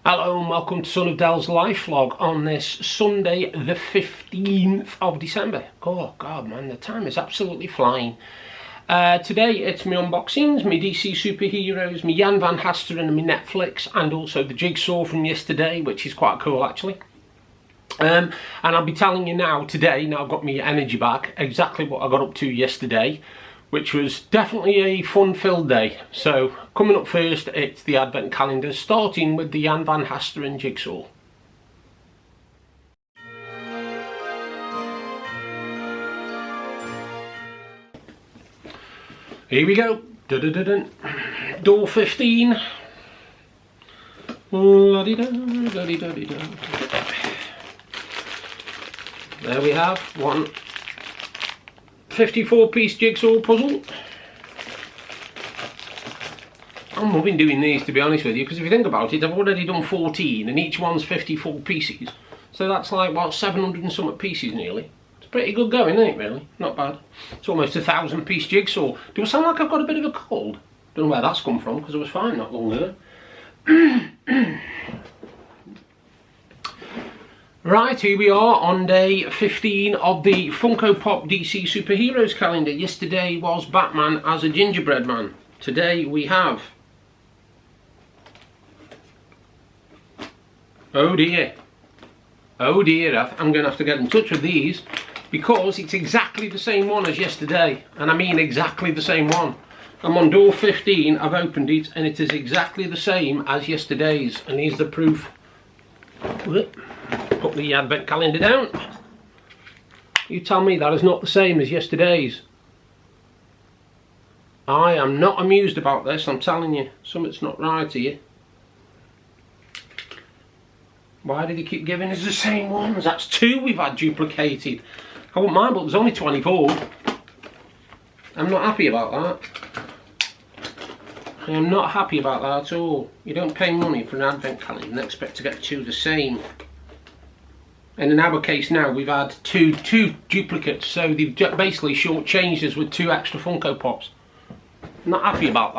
Hello and welcome to Sonofdel's life vlog on this Sunday the 15th of December. Oh god man, the time is absolutely flying. Today it's my unboxings, my DC superheroes, my Jan van Hasteren and my Netflix, and also the Jigsaw from yesterday, which is quite cool actually. And I'll be telling you now today, now I've got my energy back, exactly what I got up to yesterday, which was definitely a fun-filled day. So, coming up first, it's the advent calendar, starting with the Jan van Hasteren Jigsaw. Here we go. Dun-dun-dun-dun. Door 15. There we have one 54-piece jigsaw puzzle. I'm loving doing these, to be honest with you, because if you think about it, I've already done 14 and each one's 54 pieces. So that's like, what, 700 and something pieces nearly. It's pretty good going, isn't it, really? Not bad. It's almost a 1,000-piece jigsaw. Do I sound like I've got a bit of a cold? Don't know where that's come from, because I was fine not long ago. Right, here we are on day 15 of the Funko Pop DC Superheroes calendar. Yesterday was Batman as a gingerbread man. Today we have... oh dear. Oh dear, I'm going to have to get in touch with these because it's exactly the same one as yesterday. And I mean exactly the same one. I'm on door 15, I've opened it and it is exactly the same as yesterday's. And here's the proof. Put the advent calendar down. You tell me that is not the same as yesterday's. I am not amused about this, I'm telling you. Something's not right here. Why do they keep giving us the same ones? That's two we've had duplicated. I wouldn't mind, but there's only 24. I'm not happy about that. I am not happy about that at all. You don't pay money for an advent calendar and expect to get two the same. And in our case now, we've had two duplicates, so they've basically shortchanged us with 2 extra Funko Pops. Not happy about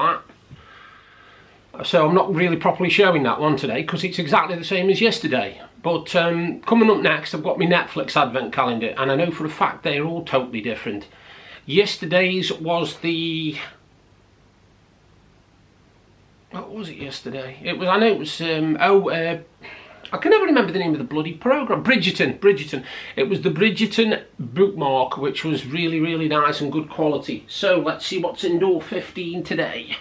that. So I'm not really properly showing that one today, because it's exactly the same as yesterday. But coming up next, I've got my Netflix advent calendar, and I know for a fact they're all totally different. Yesterday's was the... what was it yesterday? It was, I know it was, I can never remember the name of the bloody programme. Bridgerton. It was the Bridgerton bookmark, which was really, really nice and good quality. So, let's see what's in door 15 today.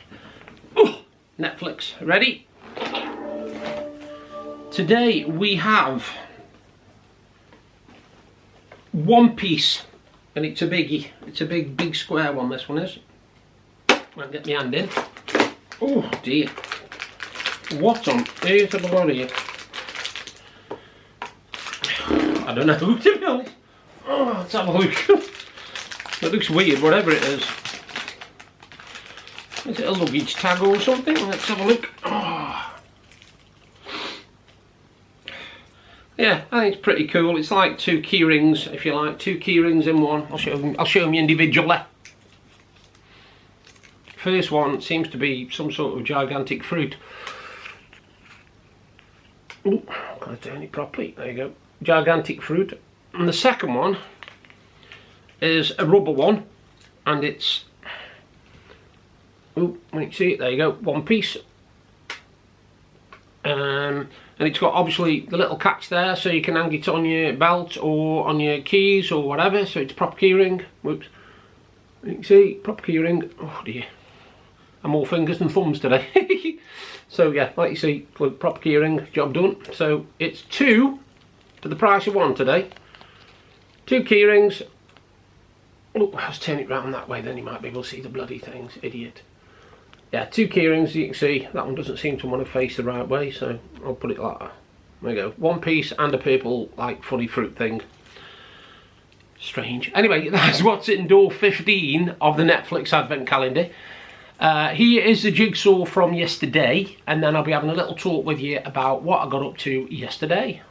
Ooh, Netflix, ready? Today we have One Piece, and it's a biggie. It's a big square one, this one is. I'll get my hand in. Oh dear. What on earth have I got here? I don't know, to be honest. Oh, let's have a look. It looks weird, whatever it is. Is it a luggage tag or something? Let's have a look. Oh. Yeah, I think it's pretty cool. It's like 2 key rings, if you like. 2 key rings in one. I'll show them individually. First one seems to be some sort of gigantic fruit. Ooh, gotta turn it properly. There you go. Gigantic fruit. And the second one is a rubber one, and it's, oh, when you see it, there you go, One Piece. And it's got obviously the little catch there, so you can hang it on your belt or on your keys or whatever. So it's proper key ring. Whoops. You can see, proper key ring. Oh dear, I'm all fingers and thumbs today. So yeah, like you see, proper key ring, job done. So it's 2 for the price of 1 today. 2 key rings. Oh, let's turn it round that way, then you might be able to see the bloody things, idiot. Yeah, 2 key rings, you can see. That one doesn't seem to want to face the right way, so I'll put it like that. There you go. One Piece and a purple, like, funny fruit thing. Strange. Anyway, that's what's in door 15 of the Netflix advent calendar. Here is the jigsaw from yesterday, and then I'll be having a little talk with you about what I got up to yesterday.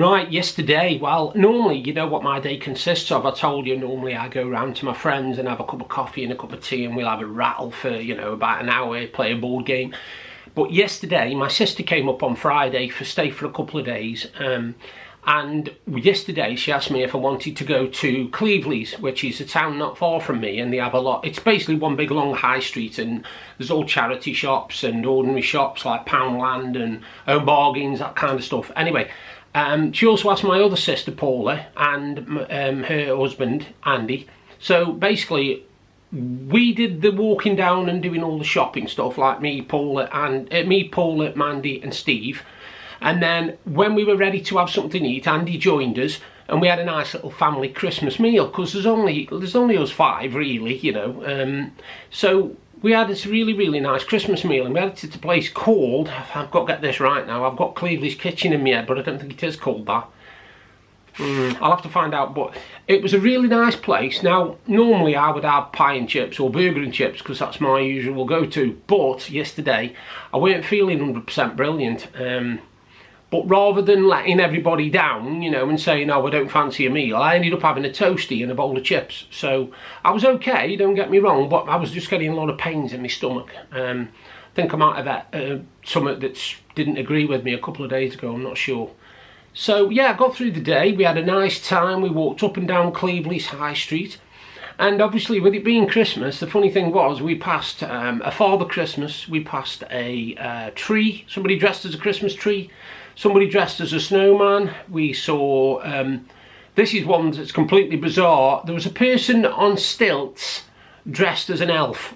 Right, yesterday, well, normally, you know what my day consists of. I told you, normally I go round to my friends and have a cup of coffee and a cup of tea, and we'll have a rattle for, you know, about an hour, play a board game. But yesterday, my sister came up on Friday for stay for a couple of days, and yesterday she asked me if I wanted to go to Cleveley's, which is a town not far from me, and they have a lot. It's basically one big long high street, and there's all charity shops and ordinary shops like Poundland and Home Bargains, that kind of stuff. Anyway, she also asked my other sister Paula and her husband Andy. So basically, we did the walking down and doing all the shopping stuff, like me, Paula, Mandy and Steve. And then when we were ready to have something to eat, Andy joined us, and we had a nice little family Christmas meal, because there's only us 5 really, you know. So we had this really nice Christmas meal, and we had it at a place called, I've got to get this right now, I've got Cleveley's Kitchen in my head, but I don't think it is called that. I'll have to find out, but it was a really nice place. Now, normally I would have pie and chips or burger and chips, because that's my usual go-to, but yesterday I weren't feeling 100% brilliant. But rather than letting everybody down, you know, and saying, oh, I don't fancy a meal, I ended up having a toastie and a bowl of chips. So I was okay, don't get me wrong, but I was just getting a lot of pains in my stomach. I think I might have had something that didn't agree with me a couple of days ago, I'm not sure. So yeah, I got through the day, we had a nice time, we walked up and down Cleveley's High Street. And obviously, with it being Christmas, the funny thing was, we passed a Father Christmas, we passed a tree, somebody dressed as a Christmas tree, somebody dressed as a snowman. We saw, this is one that's completely bizarre, there was a person on stilts dressed as an elf.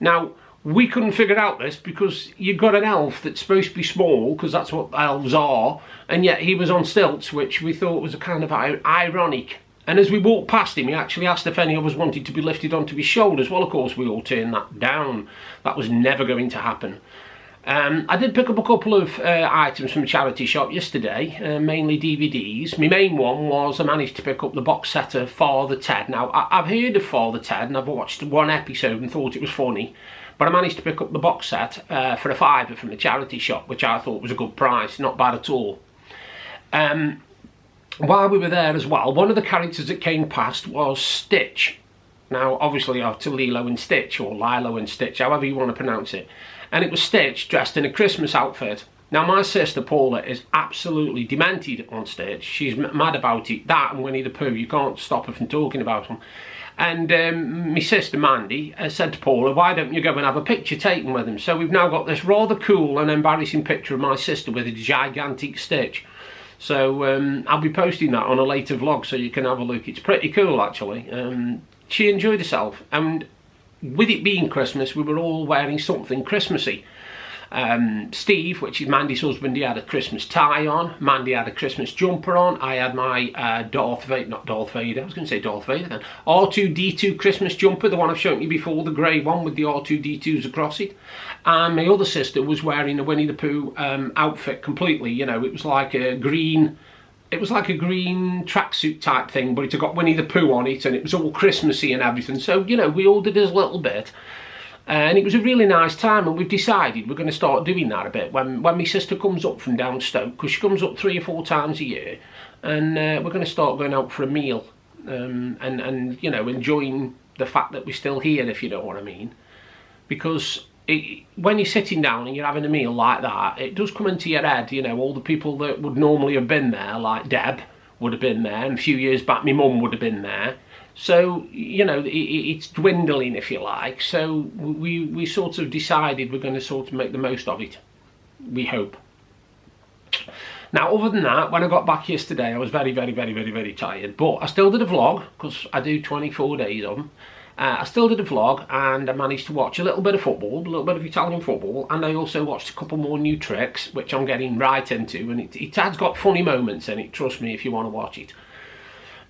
Now, we couldn't figure out this, because you've got an elf that's supposed to be small, because that's what elves are, and yet he was on stilts, which we thought was a kind of ironic. And as we walked past him, he actually asked if any of us wanted to be lifted onto his shoulders. Well, of course, we all turned that down. That was never going to happen. I did pick up a couple of items from a charity shop yesterday, mainly DVDs. My main one was I managed to pick up the box set of Father Ted. Now, I've heard of Father Ted, and I've watched one episode and thought it was funny. But I managed to pick up the box set for a £5 from the charity shop, which I thought was a good price, not bad at all. While we were there as well, one of the characters that came past was Stitch. Now, obviously, after Lilo and Stitch, or Lilo and Stitch, however you want to pronounce it. And it was Stitch dressed in a Christmas outfit. Now, my sister Paula is absolutely demented on Stitch. She's mad about it. That and Winnie the Pooh, you can't stop her from talking about them. And my sister Mandy said to Paula, why don't you go and have a picture taken with him? So we've now got this rather cool and embarrassing picture of my sister with a gigantic Stitch. So I'll be posting that on a later vlog so you can have a look. It's pretty cool, actually. She enjoyed herself, and with it being Christmas, we were all wearing something Christmassy. Steve, which is Mandy's husband, he had a Christmas tie on. Mandy had a Christmas jumper on. I had my R2-D2 Christmas jumper, the one I've shown you before, the grey one with the R2-D2s across it. And my other sister was wearing a Winnie the Pooh outfit completely. You know, it was like a green tracksuit type thing, but it had got Winnie the Pooh on it, and it was all Christmassy and everything. So, you know, we all did a little bit. And it was a really nice time, and we've decided we're going to start doing that a bit when my sister comes up from down Stoke, because she comes up 3 or 4 times a year, and we're going to start going out for a meal, and you know, enjoying the fact that we're still here, if you know what I mean. Because when you're sitting down and you're having a meal like that, it does come into your head, you know, all the people that would normally have been there, like Deb would have been there, and a few years back my mum would have been there. So, you know, it's dwindling, if you like. So we sort of decided we're going to sort of make the most of it. We hope. Now, other than that, when I got back yesterday, I was very tired. But I still did a vlog, because I do 24 days of them. I still did a vlog, and I managed to watch a little bit of football, a little bit of Italian football, and I also watched a couple more new tricks, which I'm getting right into, and it has got funny moments in it, trust me, if you want to watch it.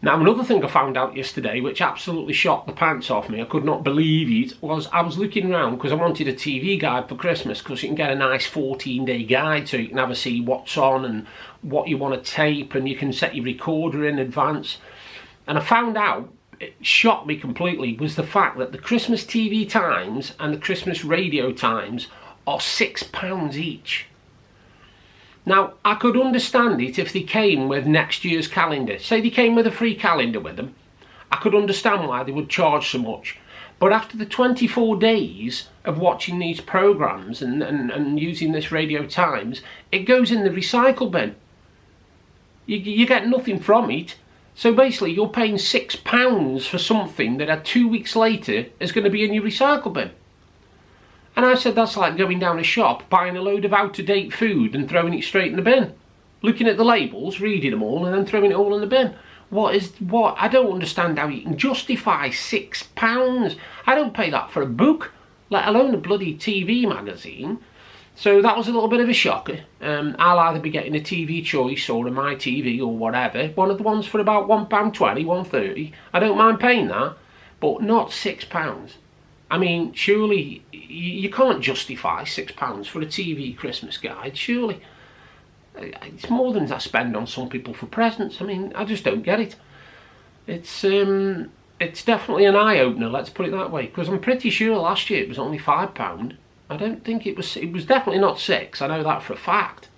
Now, another thing I found out yesterday, which absolutely shocked the pants off me, I could not believe it, was I was looking around because I wanted a TV guide for Christmas, because you can get a nice 14-day guide, so you can have a see what's on and what you want to tape, and you can set your recorder in advance. And I found out, it shocked me completely, was the fact that the Christmas TV times and the Christmas radio times are £6 each. Now, I could understand it if they came with next year's calendar. Say they came with a free calendar with them. I could understand why they would charge so much. But after the 24 days of watching these programmes and using this Radio Times, it goes in the recycle bin. You get nothing from it. So basically, you're paying £6 for something that 2 weeks later is going to be in your recycle bin. And I said that's like going down a shop, buying a load of out-of-date food and throwing it straight in the bin. Looking at the labels, reading them all, and then throwing it all in the bin. What? I don't understand how you can justify £6. I don't pay that for a book, let alone a bloody TV magazine. So that was a little bit of a shocker. I'll either be getting a TV Choice or a My TV or whatever. One of the ones for about £1.20, £1.30. I don't mind paying that, but not £6. I mean, surely you can't justify £6 for a TV Christmas guide, surely. It's more than I spend on some people for presents. I mean, I just don't get it. It's definitely an eye-opener, let's put it that way, because I'm pretty sure last year it was only £5. I don't think it was definitely not £6, I know that for a fact.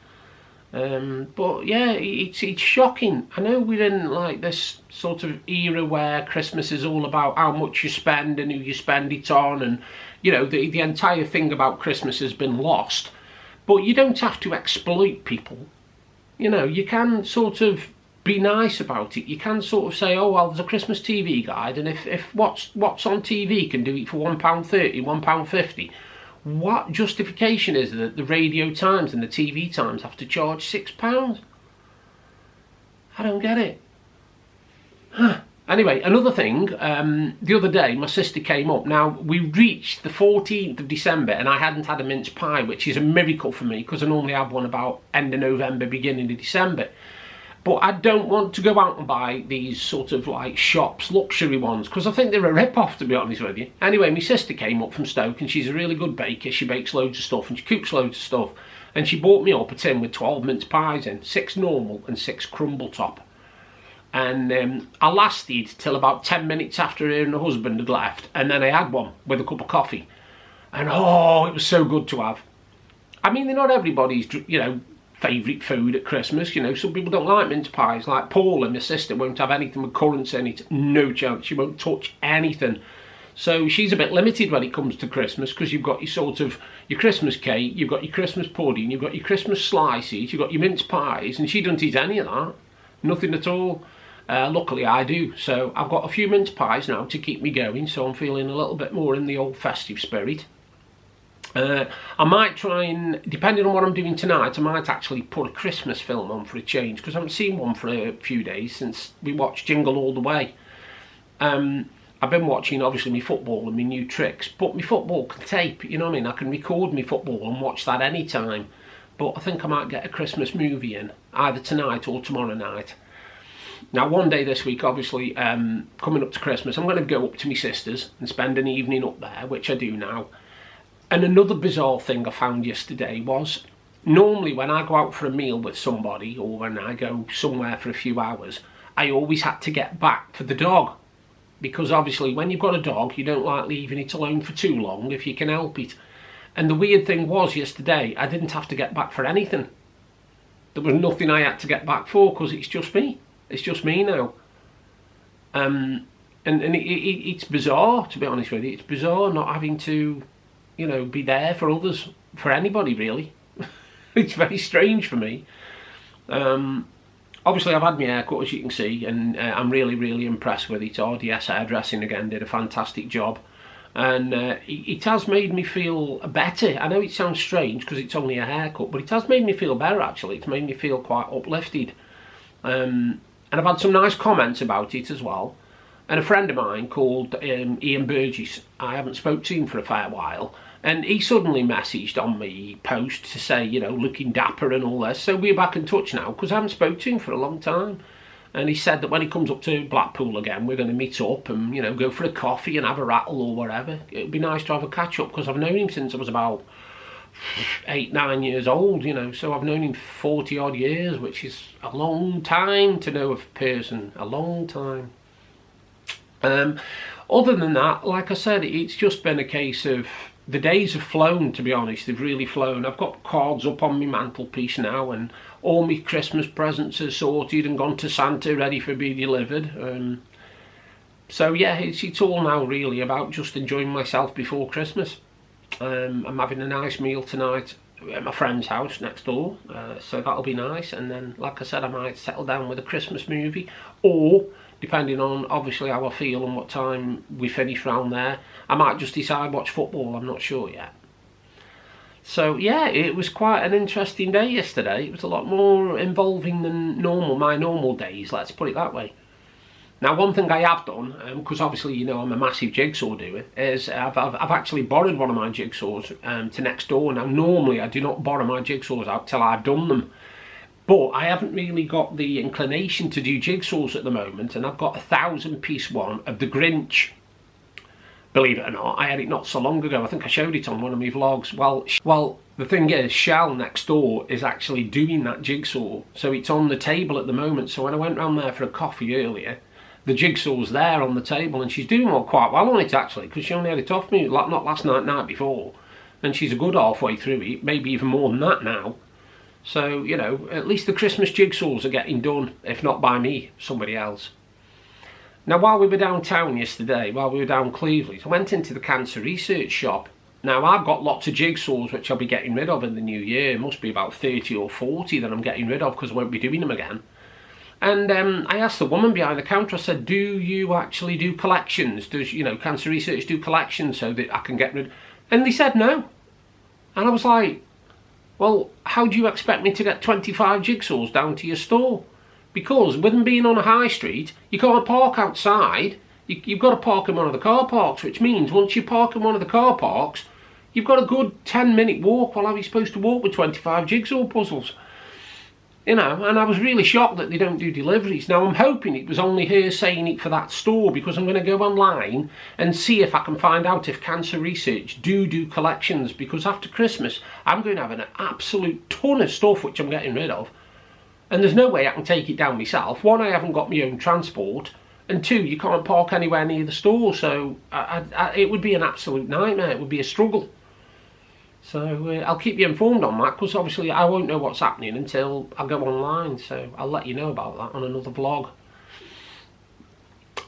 But yeah, it's shocking. I know we're in like this sort of era where Christmas is all about how much you spend and who you spend it on, and you know, the entire thing about Christmas has been lost. But you don't have to exploit people. You know, you can sort of be nice about it. You can sort of say, oh well, there's a Christmas TV guide, and if what's on TV can do it for £1.30, £1.50, what justification is there that the Radio Times and the TV Times have to charge £6? I don't get it. Anyway, another thing, the other day my sister came up. Now, we reached the 14th of December and I hadn't had a mince pie, which is a miracle for me because I normally have one about end of November, beginning of December. But I don't want to go out and buy these sort of like shops, luxury ones, because I think they're a rip-off, to be honest with you. Anyway, my sister came up from Stoke and she's a really good baker. She bakes loads of stuff and she cooks loads of stuff. And she bought me up a tin with 12 mince pies in, 6 normal and 6 crumble top. And I lasted till about 10 minutes after her and her husband had left. And then I had one with a cup of coffee. And oh, it was so good to have. I mean, they're not everybody's, you know, favourite food at Christmas. You know, some people don't like mince pies. Like Paul and my sister won't have anything with currants in it. No chance. She won't touch anything. So she's a bit limited when it comes to Christmas, because you've got your sort of your Christmas cake, you've got your Christmas pudding, you've got your Christmas slices, you've got your mince pies, and she doesn't eat any of that. Nothing at all. Luckily I do. So I've got a few mince pies now to keep me going, so I'm feeling a little bit more in the old festive spirit. I might try and, depending on what I'm doing tonight, I might actually put a Christmas film on for a change, because I haven't seen one for a few days since we watched Jingle All the Way. I've been watching obviously my football and my new tricks, but my football can tape, you know what I mean? I can record my football and watch that anytime. But I think I might get a Christmas movie in, either tonight or tomorrow night. Now, one day this week, obviously, coming up to Christmas, I'm going to go up to my sister's and spend an evening up there, which I do now. And another bizarre thing I found yesterday was, normally when I go out for a meal with somebody, or when I go somewhere for a few hours, I always had to get back for the dog. Because obviously, when you've got a dog, you don't like leaving it alone for too long if you can help it. And the weird thing was, yesterday, I didn't have to get back for anything. There was nothing I had to get back for, because it's just me. It's just me now. And it's bizarre, to be honest with you. It's bizarre not having to, you know, be there for others, for anybody really. It's very strange for me. Obviously I've had my haircut, as you can see, and I'm really impressed with it. RDS Hairdressing again did a fantastic job. And it has made me feel better. I know it sounds strange because it's only a haircut, but it has made me feel better actually. It's made me feel quite uplifted. And I've had some nice comments about it as well. And a friend of mine called Ian Burgess, I haven't spoke to him for a fair while, and he suddenly messaged on my post to say, you know, looking dapper and all this. So we're back in touch now, because I haven't spoke to him for a long time. And he said that when he comes up to Blackpool again, we're going to meet up and, you know, go for a coffee and have a rattle or whatever. It'd be nice to have a catch up, because I've known him since I was about 8-9 years old, you know. So I've known him 40 odd years, which is a long time to know a person, a long time. Other than that, like I said, it's just been a case of, the days have flown, to be honest. They've really flown. I've got cards up on my mantelpiece now, and all my Christmas presents are sorted and gone to Santa, ready for being delivered. So yeah, it's all now really about just enjoying myself before Christmas. I'm having a nice meal tonight at my friend's house next door, so that'll be nice. And then, like I said, I might settle down with a Christmas movie, or depending on obviously how I feel and what time we finish round there, I might just decide watch football. I'm not sure yet. So yeah, it was quite an interesting day yesterday. It was a lot more involving than my normal days, let's put it that way. Now, one thing I have done, because obviously you know I'm a massive jigsaw doer, is I've actually borrowed one of my jigsaws to next door. Now, normally I do not borrow my jigsaws out till I've done them, but I haven't really got the inclination to do jigsaws at the moment, and I've got a 1,000-piece one of the Grinch. Believe it or not, I had it not so long ago. I think I showed it on one of my vlogs. Well, the thing is, Shell next door is actually doing that jigsaw, so it's on the table at the moment. So when I went round there for a coffee earlier, the jigsaw's there on the table, and she's doing quite well on it actually, because she only had it off me not last night before, and she's a good halfway through it, maybe even more than that now. So you know, at least the Christmas jigsaws are getting done, if not by me, somebody else. Now, while we were downtown yesterday, while we were down Cleveland, I went into the cancer research shop. Now, I've got lots of jigsaws which I'll be getting rid of in the new year. It must be about 30 or 40 that I'm getting rid of, because I won't be doing them again. And I asked the woman behind the counter, I said, do you actually do collections? Does, you know, cancer research do collections so that I can get rid? And they said no. And I was like, well, how do you expect me to get 25 jigsaws down to your store? Because with them being on a high street, you can't park outside. You've got to park in one of the car parks, which means once you park in one of the car parks, you've got a good 10-minute walk. Well, how are you supposed to walk with 25 jigsaw puzzles? You know, and I was really shocked that they don't do deliveries. Now, I'm hoping it was only her saying it for that store, because I'm going to go online and see if I can find out if Cancer Research do collections, because after Christmas, I'm going to have an absolute ton of stuff which I'm getting rid of. And there's no way I can take it down myself. One, I haven't got my own transport, and two, you can't park anywhere near the store, so it would be an absolute nightmare. It would be a struggle. So I'll keep you informed on that, because obviously I won't know what's happening until I go online, so I'll let you know about that on another vlog.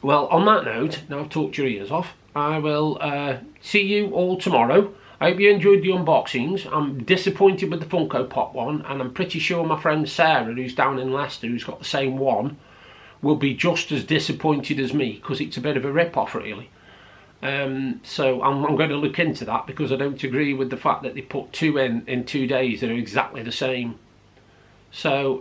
Well, on that note, now I've talked your ears off, I will see you all tomorrow. I hope you enjoyed the unboxings. I'm disappointed with the Funko Pop one, and I'm pretty sure my friend Sarah, who's down in Leicester, who's got the same one, will be just as disappointed as me, because it's a bit of a rip-off really. So I'm going to look into that, because I don't agree with the fact that they put two in 2 days that are exactly the same. So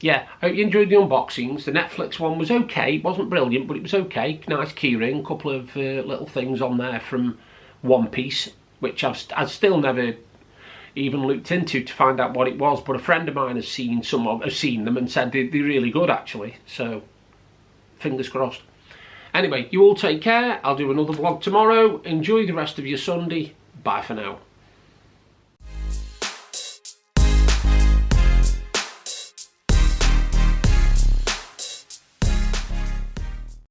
yeah, I hope you enjoyed the unboxings. The Netflix one was okay. It wasn't brilliant, but it was okay. Nice keyring, couple of little things on there from One Piece, which I've still never even looked into to find out what it was, but a friend of mine has seen them and said they're really good actually, so fingers crossed. Anyway, you all take care. I'll do another vlog tomorrow. Enjoy the rest of your Sunday. Bye for now.